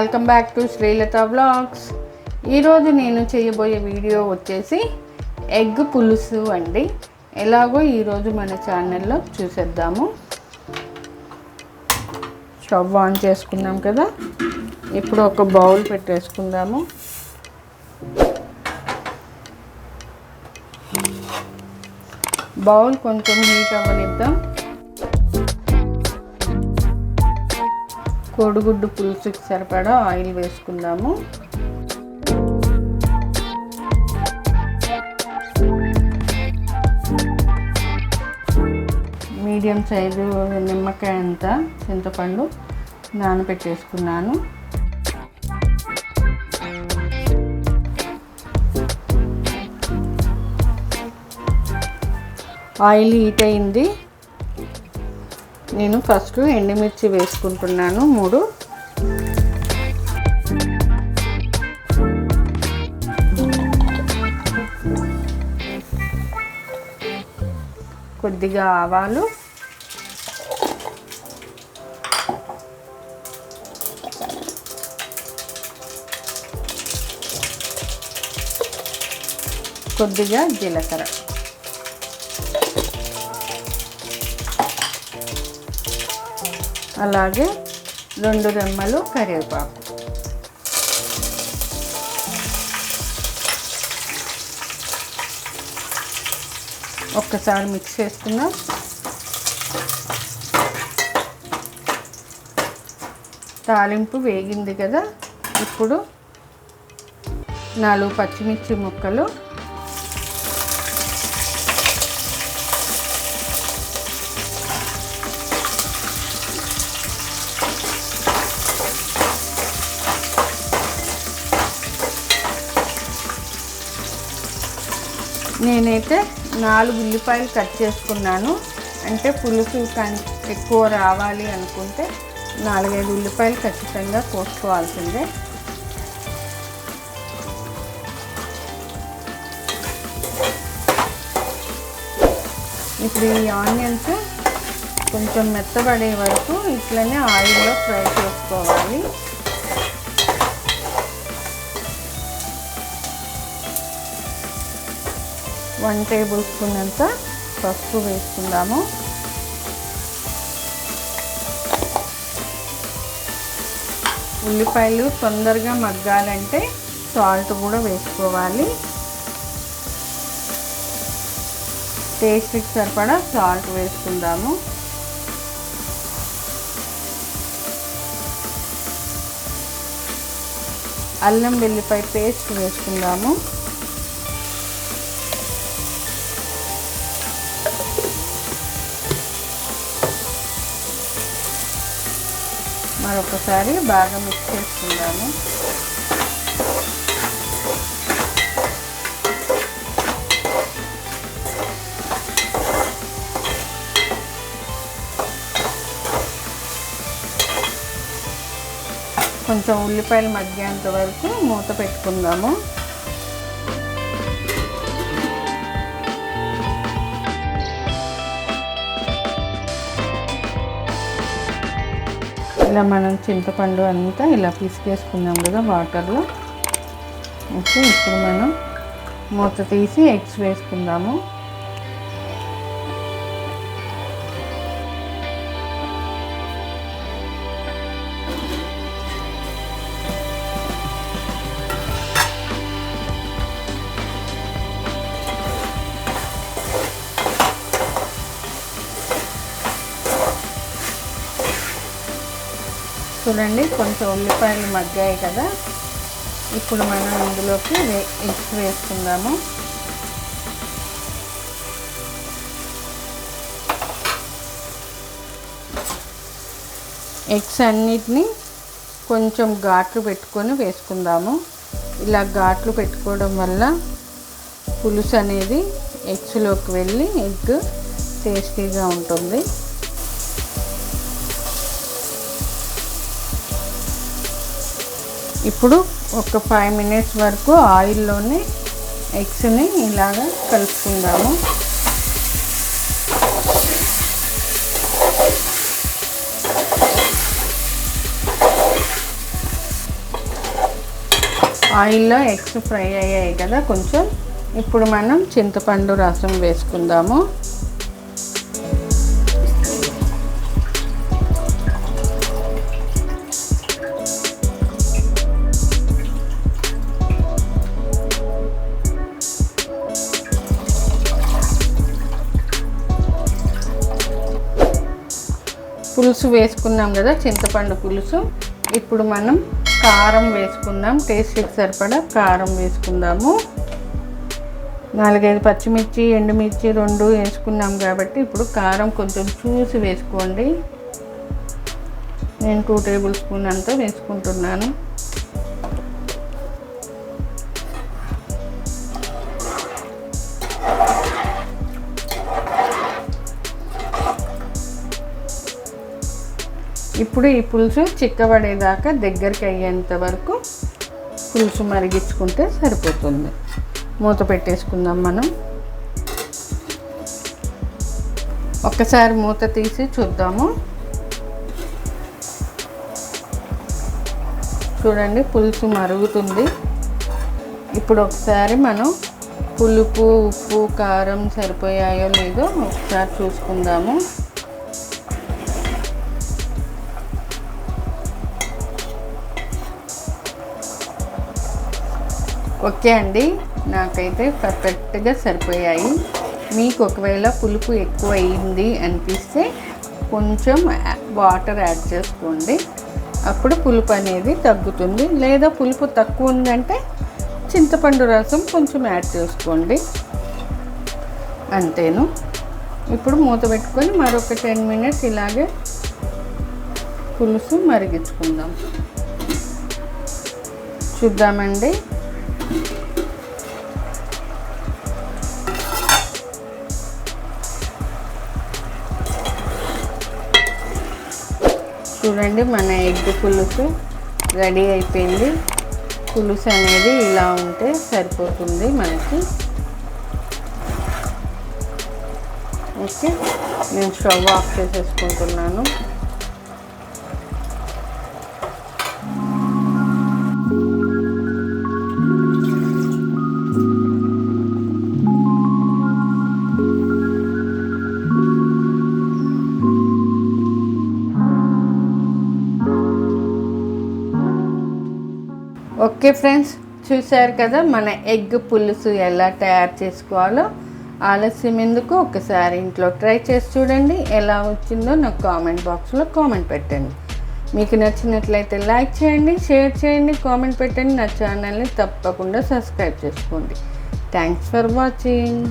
Welcome back to Srilatha vlogs. ఈరోజు నేను చేయబోయే వీడియో వచ్చేసి ఎగ్ పులుసు అండి. ఎలాగో ఈరోజు మన ఛానల్లో చూసేద్దాము. స్టవ్ ఆన్ చేసుకున్నాం కదా, ఇప్పుడు ఒక బౌల్ పెట్టేసుకుందాము. బౌల్ కొంచెం హీట్ అవ్వనిద్దాం. కోడిగుడ్డు పులుసుకి సరిపడా ఆయిల్ వేసుకుందాము. మీడియం సైజు నిమ్మకాయ అంత చింతపండు నానబెట్టేసుకున్నాను. ఆయిల్ హీట్ అయింది. నేను ఫస్ట్ ఎండుమిర్చి వేసుకుంటున్నాను 3. కొద్దిగా ఆవాలు, కొద్దిగా జీలకర్ర, అలాగే 2 రెమ్మలు కరివేపాకు. ఒక్కసారి మిక్స్ చేసుకుందాం. తాలింపు వేగింది కదా, ఇప్పుడు 4 పచ్చిమిర్చి ముక్కలు, నేనైతే 4 ఉల్లిపాయలు కట్ చేసుకున్నాను. అంటే పులుసు ఎక్కువ రావాలి అనుకుంటే 4-5 ఉల్లిపాయలు ఖచ్చితంగా కోసుకోవాల్సిందే. ఇప్పుడు ఈ ఆనియన్స్ కొంచెం మెత్తబడే వరకు ఇట్లనే ఆయిల్లో ఫ్రై చేసుకోవాలి. వన్ టేబుల్ స్పూన్ అంత పసుపు వేసుకుందాము. ఉల్లిపాయలు తొందరగా మగ్గాలంటే సాల్ట్ కూడా వేసుకోవాలి. టేస్ట్కి సరిపడా సాల్ట్ వేసుకుందాము. అల్లం వెల్లిపాయ పేస్ట్ వేసుకుందాము. మరొకసారి బాగా మిక్స్ చేసుకుందాము. కొంచెం ఉల్లిపాయలు మగ్గేంత వరకు మూత పెట్టుకుందాము. ఇలా మనం చింతపండు అంతా ఇలా పిసికేసుకున్నాం కదా వాటర్లో. ఓకే, ఇప్పుడు మనం మూత తీసి ఎగ్స్ వేసుకుందాము. చూడండి, కొంచెం ఉల్లిపాయలు మగ్గాయి కదా, ఇప్పుడు మనం ఇందులోకి ఎగ్స్ వేసుకుందాము. ఎగ్స్ అన్నిటినీ కొంచెం ఘాట్లు పెట్టుకొని వేసుకుందాము. ఇలా ఘాట్లు పెట్టుకోవడం వల్ల పులుసు అనేది ఎగ్స్లోకి వెళ్ళి ఎగ్ టేస్టీగా ఉంటుంది. ఇప్పుడు ఒక 5 మినిట్స్ వరకు ఆయిల్లోనే ఎగ్స్ని ఇలాగా కలుపుకుందాము. ఆయిల్లో ఎగ్స్ ఫ్రై అయ్యాయి కదా కొంచెం. ఇప్పుడు మనం చింతపండు రసం వేసుకుందాము. పులుసు వేసుకున్నాం కదా, చింతపండు పులుసు. ఇప్పుడు మనం కారం వేసుకుందాం. టేస్ట్కి సరిపడా కారం వేసుకుందాము. 4-5 పచ్చిమిర్చి, ఎండుమిర్చి 2 వేసుకున్నాం కాబట్టి ఇప్పుడు కారం కొంచెం చూసి వేసుకోండి. నేను 2 టేబుల్ స్పూన్ అంతా వేసుకుంటున్నాను. ఇప్పుడు ఈ పులుసు చిక్కబడేదాకా దగ్గరికి అయ్యేంత వరకు పులుసు మరిగించుకుంటే సరిపోతుంది. మూత పెట్టేసుకుందాం మనం. ఒక్కసారి మూత తీసి చూద్దాము. చూడండి పులుసు మరుగుతుంది. ఇప్పుడు ఒకసారి మనం పులుపు, ఉప్పు, కారం సరిపోయాయో లేదో ఒకసారి చూసుకుందాము. ఓకే అండి, నాకైతే పర్ఫెక్ట్గా సరిపోయాయి. మీకు ఒకవేళ పులుపు ఎక్కువ అయింది అనిపిస్తే కొంచెం వాటర్ యాడ్ చేసుకోండి. అప్పుడు పులుపు అనేది తగ్గుతుంది. లేదా పులుపు తక్కువ ఉందంటే చింతపండు రసం కొంచెం యాడ్ చేసుకోండి. అంతేను. ఇప్పుడు మూత పెట్టుకొని మరొక 10 మినిట్స్ ఇలాగే పులుసు మరిగించుకుందాం. చూద్దామండి. చూడండి మన ఎగ్ పులుసు రెడీ అయిపోయింది. పులుసు అనేది ఇలా ఉంటే సరిపోతుంది మనకి. ఓకే, నేను స్టవ్ ఆఫ్ చేసేసుకుంటున్నాను. ఓకే ఫ్రెండ్స్, చూశారు కదా మన ఎగ్ పులుసు ఎలా తయారు చేసుకోవాలో. ఆలస్యం ఎందుకు, ఒకసారి ఇంట్లో ట్రై చేసి చూడండి. ఎలా వచ్చిందో నాకు కామెంట్ బాక్స్లో కామెంట్ పెట్టండి. మీకు నచ్చినట్లయితే లైక్ చేయండి, షేర్ చేయండి, కామెంట్ పెట్టండి. నా ఛానల్ని తప్పకుండా సబ్స్క్రైబ్ చేసుకోండి. Thanks for watching.